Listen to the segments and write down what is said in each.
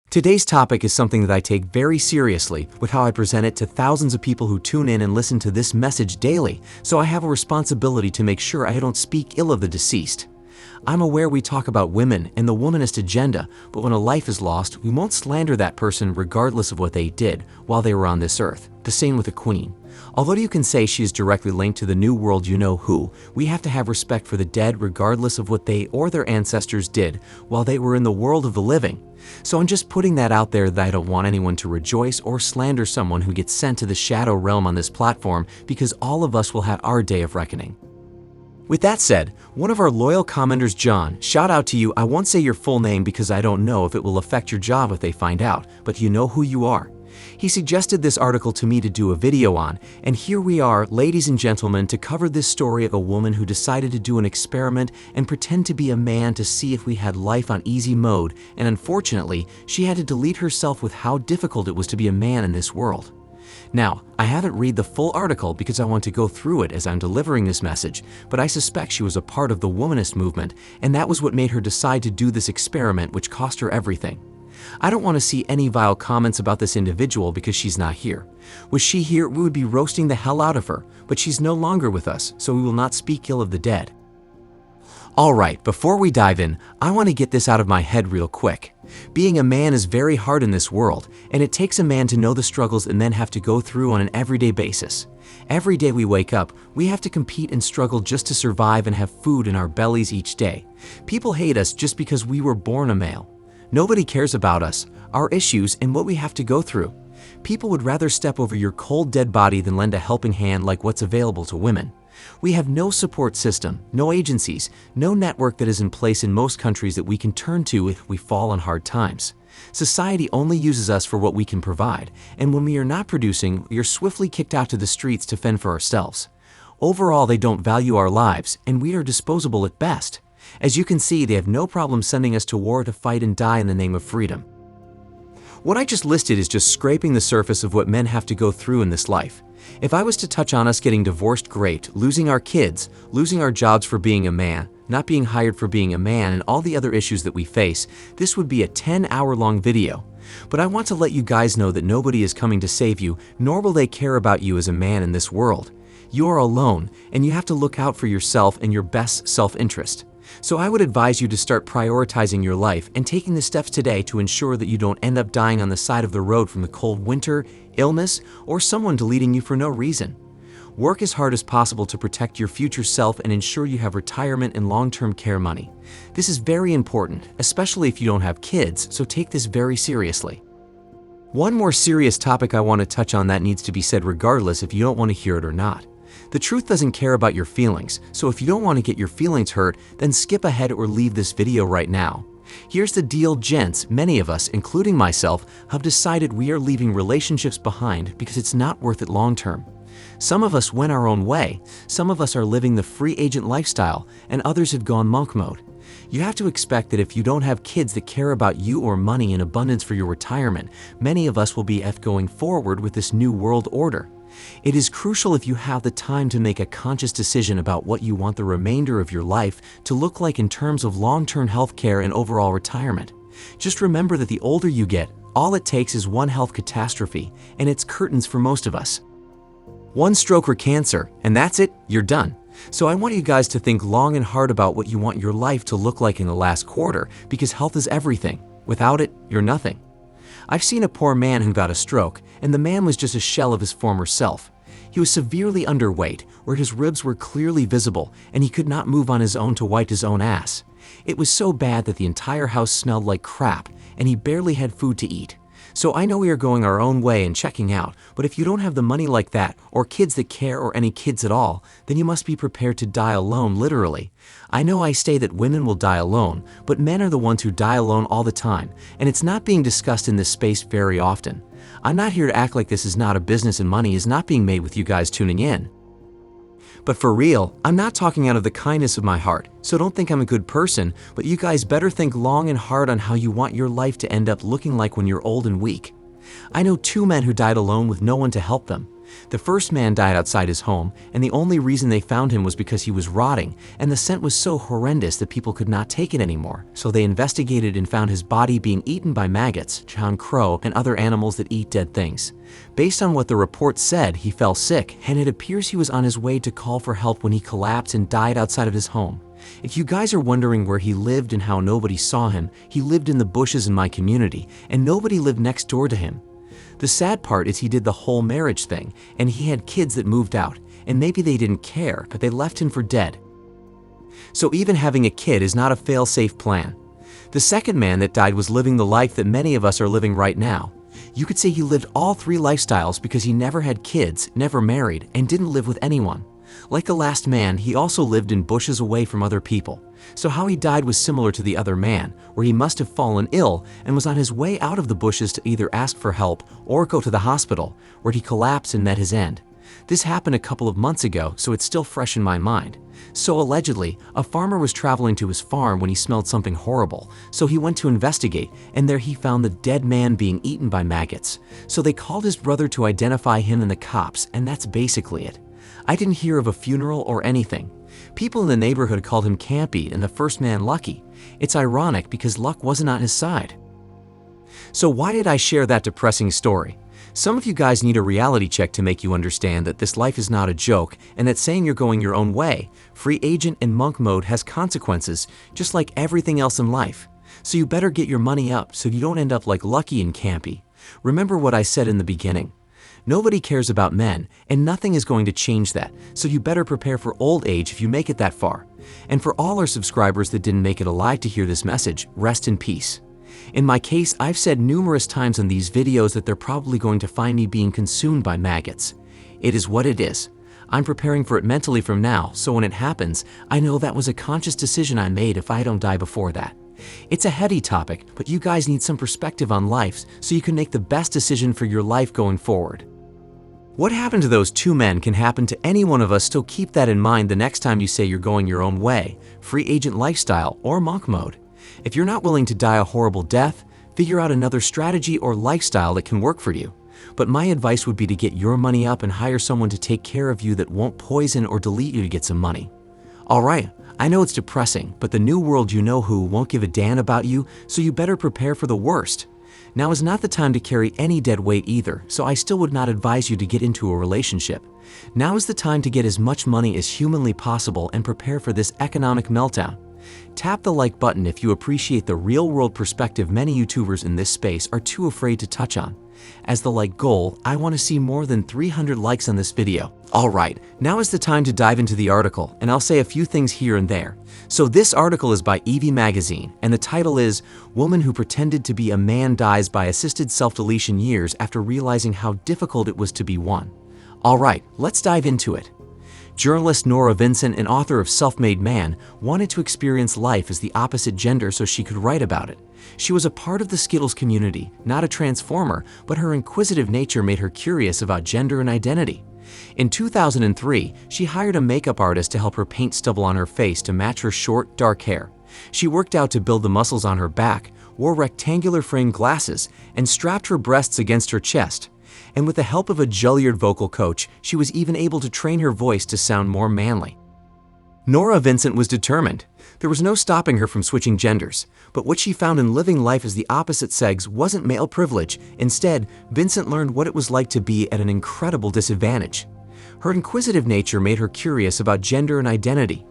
Today's topic is something that I take very seriously with how I present it to thousands of people who tune in and listen to this message daily, so I have a responsibility to make sure I don't speak ill of the deceased. I'm aware we talk about women and the womanist agenda, but when a life is lost, we won't slander that person regardless of what they did while they were on this earth. The same with the Queen. Although you can say she is directly linked to the new world you-know-who, we have to have respect for the dead regardless of what they or their ancestors did while they were in the world of the living. So I'm just putting that out there that I don't want anyone to rejoice or slander someone who gets sent to the shadow realm on this platform, because all of us will have our day of reckoning. With that said, one of our loyal commenters, John, shout out to you. I won't say your full name because I don't know if it will affect your job if they find out, but you know who you are. He suggested this article to me to do a video on, and here we are, ladies and gentlemen, to cover this story of a woman who decided to do an experiment and pretend to be a man to see if we had life on easy mode, and unfortunately, she had to delete herself with how difficult it was to be a man in this world. Now, I haven't read the full article because I want to go through it as I'm delivering this message, but I suspect she was a part of the womanist movement, and that was what made her decide to do this experiment, which cost her everything. I don't want to see any vile comments about this individual because she's not here. Was she here, we would be roasting the hell out of her, but she's no longer with us, so we will not speak ill of the dead. Alright, before we dive in, I want to get this out of my head real quick. Being a man is very hard in this world, and it takes a man to know the struggles and then have to go through on an everyday basis. Every day we wake up, we have to compete and struggle just to survive and have food in our bellies each day. People hate us just because we were born a male. Nobody cares about us, our issues, and what we have to go through. People would rather step over your cold dead body than lend a helping hand like what's available to women. We have no support system, no agencies, no network that is in place in most countries that we can turn to if we fall on hard times. Society only uses us for what we can provide, and when we are not producing, we are swiftly kicked out to the streets to fend for ourselves. Overall, they don't value our lives, and we are disposable at best. As you can see, they have no problem sending us to war to fight and die in the name of freedom. What I just listed is just scraping the surface of what men have to go through in this life. If I was to touch on us getting divorced, great, losing our kids, losing our jobs for being a man, not being hired for being a man, and all the other issues that we face, this would be a 10-hour-long video. But I want to let you guys know that nobody is coming to save you, nor will they care about you as a man in this world. You are alone, and you have to look out for yourself and your best self-interest. So I would advise you to start prioritizing your life and taking the steps today to ensure that you don't end up dying on the side of the road from the cold winter, illness, or someone deleting you for no reason. Work as hard as possible to protect your future self and ensure you have retirement and long-term care money. This is very important, especially if you don't have kids, so take this very seriously. One more serious topic I want to touch on that needs to be said regardless if you don't want to hear it or not. The truth doesn't care about your feelings, so if you don't want to get your feelings hurt, then skip ahead or leave this video right now. Here's the deal, gents. Many of us, including myself, have decided we are leaving relationships behind because it's not worth it long term. Some of us went our own way, some of us are living the free agent lifestyle, and others have gone monk mode. You have to expect that if you don't have kids that care about you or money in abundance for your retirement, many of us will be going forward with this new world order. It is crucial if you have the time to make a conscious decision about what you want the remainder of your life to look like in terms of long-term health care and overall retirement. Just remember that the older you get, all it takes is one health catastrophe, and it's curtains for most of us. One stroke or cancer, and that's it, you're done. So I want you guys to think long and hard about what you want your life to look like in the last quarter, because health is everything. Without it, you're nothing. I've seen a poor man who got a stroke, and the man was just a shell of his former self. He was severely underweight, where his ribs were clearly visible, and he could not move on his own to wipe his own ass. It was so bad that the entire house smelled like crap, and he barely had food to eat. So I know we are going our own way and checking out, but if you don't have the money like that, or kids that care, or any kids at all, then you must be prepared to die alone, literally. I know I say that women will die alone, but men are the ones who die alone all the time, and it's not being discussed in this space very often. I'm not here to act like this is not a business and money is not being made with you guys tuning in. But for real, I'm not talking out of the kindness of my heart, so don't think I'm a good person, but you guys better think long and hard on how you want your life to end up looking like when you're old and weak. I know 2 men who died alone with no one to help them. The first man died outside his home, and the only reason they found him was because he was rotting, and the scent was so horrendous that people could not take it anymore. So they investigated and found his body being eaten by maggots, John Crow, and other animals that eat dead things. Based on what the report said, he fell sick, and it appears he was on his way to call for help when he collapsed and died outside of his home. If you guys are wondering where he lived and how nobody saw him, he lived in the bushes in my community, and nobody lived next door to him. The sad part is he did the whole marriage thing, and he had kids that moved out, and maybe they didn't care, but they left him for dead. So even having a kid is not a fail-safe plan. The second man that died was living the life that many of us are living right now. You could say he lived all three lifestyles because he never had kids, never married, and didn't live with anyone. Like the last man, he also lived in bushes away from other people. So how he died was similar to the other man, where he must have fallen ill and was on his way out of the bushes to either ask for help or go to the hospital, where he collapsed and met his end. This happened a couple of months ago, so it's still fresh in my mind. So allegedly, a farmer was traveling to his farm when he smelled something horrible, so he went to investigate, and there he found the dead man being eaten by maggots. So they called his brother to identify him and the cops, and that's basically it. I didn't hear of a funeral or anything. People in the neighborhood called him campy and the first man lucky. It's ironic because luck wasn't on his side. So why did I share that depressing story? Some of you guys need a reality check to make you understand that this life is not a joke and that saying you're going your own way, free agent and monk mode has consequences just like everything else in life. So you better get your money up so you don't end up like Lucky and Campy. Remember what I said in the beginning. Nobody cares about men, and nothing is going to change that, so you better prepare for old age if you make it that far. And for all our subscribers that didn't make it alive to hear this message, rest in peace. In my case, I've said numerous times in these videos that they're probably going to find me being consumed by maggots. It is what it is. I'm preparing for it mentally from now, so when it happens, I know that was a conscious decision I made if I don't die before that. It's a heady topic, but you guys need some perspective on life so you can make the best decision for your life going forward. What happened to those two men can happen to any one of us, so keep that in mind the next time you say you're going your own way, free agent lifestyle, or monk mode. If you're not willing to die a horrible death, figure out another strategy or lifestyle that can work for you. But my advice would be to get your money up and hire someone to take care of you that won't poison or delete you to get some money. Alright, I know it's depressing, but the new world you know who won't give a damn about you, so you better prepare for the worst. Now is not the time to carry any dead weight either, so I still would not advise you to get into a relationship. Now is the time to get as much money as humanly possible and prepare for this economic meltdown. Tap the like button if you appreciate the real-world perspective many YouTubers in this space are too afraid to touch on. As the like goal, I want to see more than 300 likes on this video. Alright, now is the time to dive into the article, and I'll say a few things here and there. So this article is by Evie Magazine, and the title is Woman Who Pretended to Be a Man Dies by Assisted Self-Deletion Years After Realizing How Difficult It Was to Be One. Alright, let's dive into it. Journalist Norah Vincent, an author of Self-Made Man, wanted to experience life as the opposite gender so she could write about it. She was a part of the Skittles community, not a transformer, but her inquisitive nature made her curious about gender and identity. In 2003, she hired a makeup artist to help her paint stubble on her face to match her short, dark hair. She worked out to build the muscles on her back, wore rectangular framed glasses, and strapped her breasts against her chest. And with the help of a Juilliard vocal coach, she was even able to train her voice to sound more manly. Norah Vincent was determined. There was no stopping her from switching genders, but what she found in living life as the opposite sex wasn't male privilege. Instead, Vincent learned what it was like to be at an incredible disadvantage. Her inquisitive nature made her curious about gender and identity.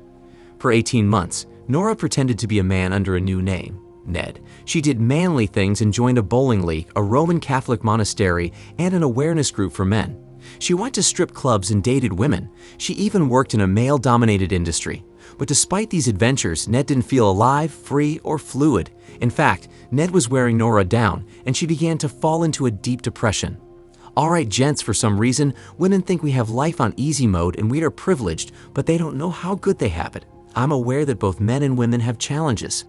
For 18 months, Norah pretended to be a man under a new name, Ned. She did manly things and joined a bowling league, a Roman Catholic monastery, and an awareness group for men. She went to strip clubs and dated women. She even worked in a male-dominated industry. But despite these adventures, Ned didn't feel alive, free, or fluid. In fact, Ned was wearing Norah down, and she began to fall into a deep depression. Alright, gents, for some reason, women think we have life on easy mode and we are privileged, but they don't know how good they have it. I'm aware that both men and women have challenges.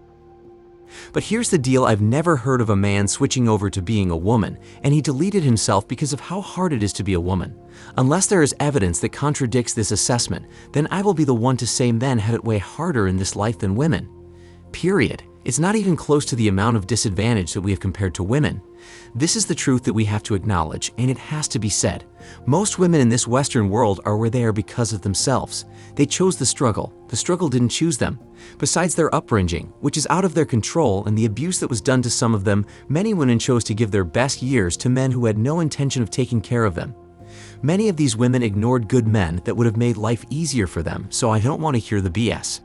But here's the deal, I've never heard of a man switching over to being a woman, and he deleted himself because of how hard it is to be a woman. Unless there is evidence that contradicts this assessment, then I will be the one to say men had it way harder in this life than women. Period. It's not even close to the amount of disadvantage that we have compared to women. This is the truth that we have to acknowledge, and it has to be said. Most women in this Western world are where they are because of themselves. They chose the struggle. The struggle didn't choose them. Besides their upbringing, which is out of their control, and the abuse that was done to some of them, many women chose to give their best years to men who had no intention of taking care of them. Many of these women ignored good men that would have made life easier for them, so I don't want to hear the BS.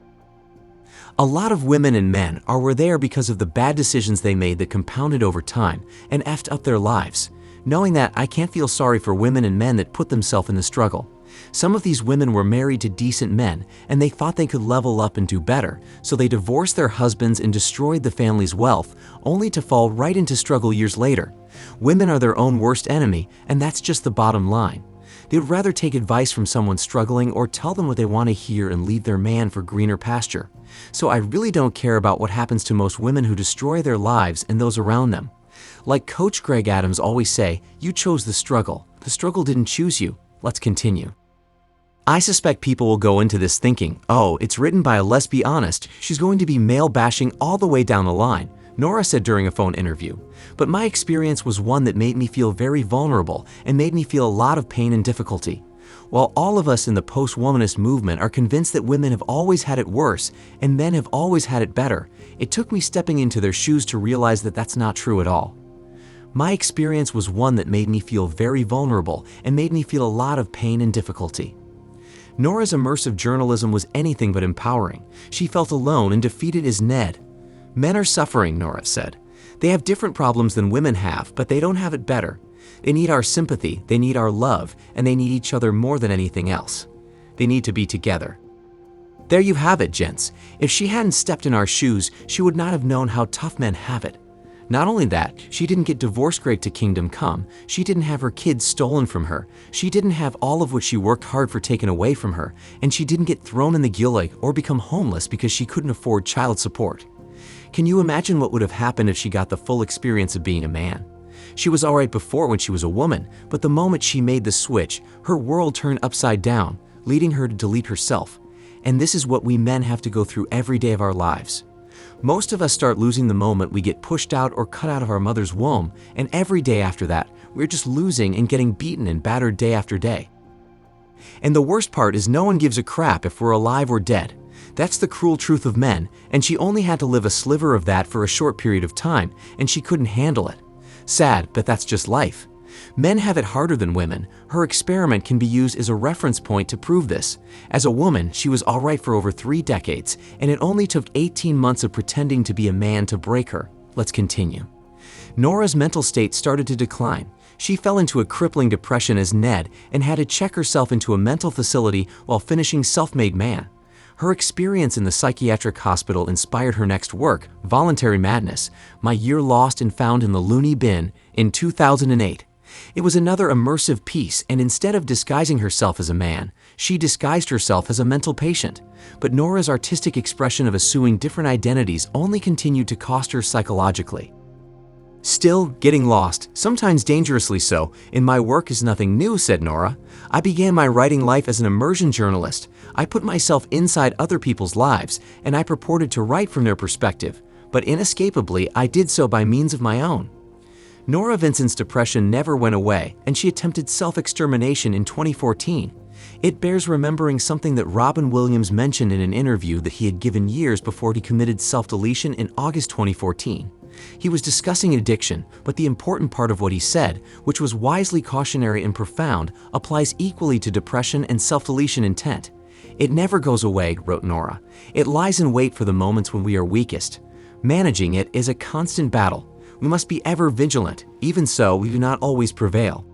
A lot of women and men are where they are because of the bad decisions they made that compounded over time and effed up their lives. Knowing that, I can't feel sorry for women and men that put themselves in the struggle. Some of these women were married to decent men and they thought they could level up and do better, so they divorced their husbands and destroyed the family's wealth, only to fall right into struggle years later. Women are their own worst enemy, and that's just the bottom line. They would rather take advice from someone struggling or tell them what they want to hear and leave their man for greener pasture. So I really don't care about what happens to most women who destroy their lives and those around them. Like Coach Greg Adams always say, you chose the struggle. The struggle didn't choose you. Let's continue. I suspect people will go into this thinking, oh, it's written by a let's be honest, she's going to be male bashing all the way down the line, Norah said during a phone interview. But my experience was one that made me feel very vulnerable and made me feel a lot of pain and difficulty. While all of us in the post-womanist movement are convinced that women have always had it worse and men have always had it better, it took me stepping into their shoes to realize that that's not true at all. My experience was one that made me feel very vulnerable and made me feel a lot of pain and difficulty. Norah's immersive journalism was anything but empowering. She felt alone and defeated as Ned. Men are suffering, Norah said. They have different problems than women have, but they don't have it better. They need our sympathy, they need our love, and they need each other more than anything else. They need to be together. There you have it, gents. If she hadn't stepped in our shoes, she would not have known how tough men have it. Not only that, she didn't get divorced straight to kingdom come. She didn't have her kids stolen from her. She didn't have all of what she worked hard for taken away from her. And she didn't get thrown in the gulag or become homeless because she couldn't afford child support. Can you imagine what would have happened if she got the full experience of being a man? She was alright before when she was a woman, but the moment she made the switch, her world turned upside down, leading her to delete herself. And this is what we men have to go through every day of our lives. Most of us start losing the moment we get pushed out or cut out of our mother's womb, and every day after that, we're just losing and getting beaten and battered day after day. And the worst part is no one gives a crap if we're alive or dead. That's the cruel truth of men, and she only had to live a sliver of that for a short period of time, and she couldn't handle it. Sad, but that's just life. Men have it harder than women. Her experiment can be used as a reference point to prove this. As a woman, she was alright for over 3 decades, and it only took 18 months of pretending to be a man to break her. Let's continue. Norah's mental state started to decline. She fell into a crippling depression as Ned and had to check herself into a mental facility while finishing Self-Made Man. Her experience in the psychiatric hospital inspired her next work, Voluntary Madness, My Year Lost and Found in the Loony Bin, in 2008. It was another immersive piece, and instead of disguising herself as a man, she disguised herself as a mental patient. But Norah's artistic expression of assuming different identities only continued to cost her psychologically. Still, getting lost, sometimes dangerously so, in my work is nothing new, said Norah. I began my writing life as an immersion journalist. I put myself inside other people's lives, and I purported to write from their perspective. But inescapably, I did so by means of my own. Norah Vincent's depression never went away, and she attempted self-extermination in 2014. It bears remembering something that Robin Williams mentioned in an interview that he had given years before he committed self-deletion in August 2014. He was discussing addiction, but the important part of what he said, which was wisely cautionary and profound, applies equally to depression and self-deletion intent. It never goes away, wrote Norah. It lies in wait for the moments when we are weakest. Managing it is a constant battle. We must be ever vigilant. Even so, we do not always prevail.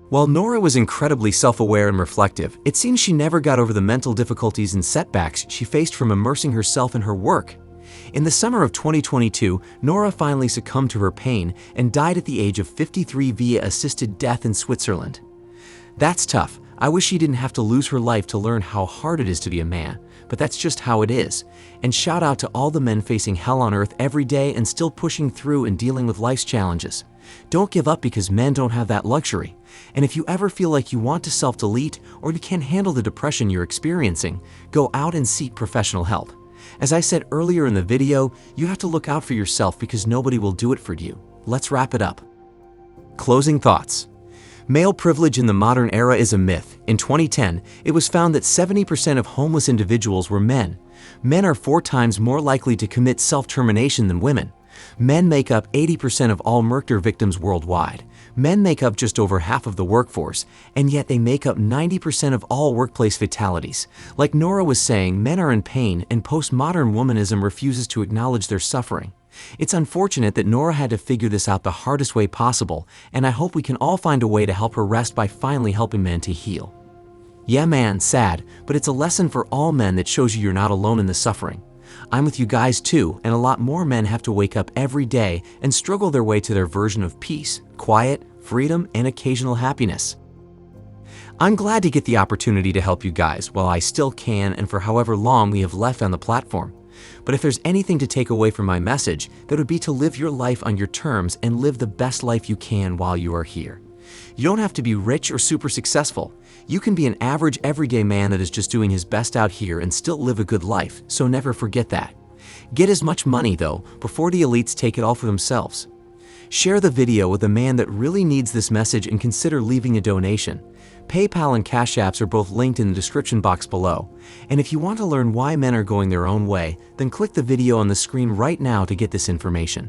While Norah was incredibly self-aware and reflective, it seems she never got over the mental difficulties and setbacks she faced from immersing herself in her work. In the summer of 2022, Norah finally succumbed to her pain and died at the age of 53 via assisted death in Switzerland. That's tough. I wish she didn't have to lose her life to learn how hard it is to be a man, but that's just how it is. And shout out to all the men facing hell on earth every day and still pushing through and dealing with life's challenges. Don't give up because men don't have that luxury. And if you ever feel like you want to self-delete or you can't handle the depression you're experiencing, go out and seek professional help. As I said earlier in the video, you have to look out for yourself because nobody will do it for you. Let's wrap it up. Closing thoughts. Male privilege in the modern era is a myth. In 2010, it was found that 70% of homeless individuals were men. Men are 4 times more likely to commit self-termination than women. Men make up 80% of all murder victims worldwide. Men make up just over half of the workforce, and yet they make up 90% of all workplace fatalities. Like Norah was saying, men are in pain, and postmodern womanism refuses to acknowledge their suffering. It's unfortunate that Norah had to figure this out the hardest way possible, and I hope we can all find a way to help her rest by finally helping men to heal. Yeah man, sad, but it's a lesson for all men that shows you you're not alone in the suffering. I'm with you guys too, and a lot more men have to wake up every day and struggle their way to their version of peace, quiet, freedom, and occasional happiness. I'm glad to get the opportunity to help you guys while I still can and for however long we have left on the platform. But if there's anything to take away from my message, that would be to live your life on your terms and live the best life you can while you are here. You don't have to be rich or super successful. You can be an average everyday man that is just doing his best out here and still live a good life, so never forget that. Get as much money though, before the elites take it all for themselves. Share the video with a man that really needs this message and consider leaving a donation. PayPal and Cash Apps are both linked in the description box below. And if you want to learn why men are going their own way, then click the video on the screen right now to get this information.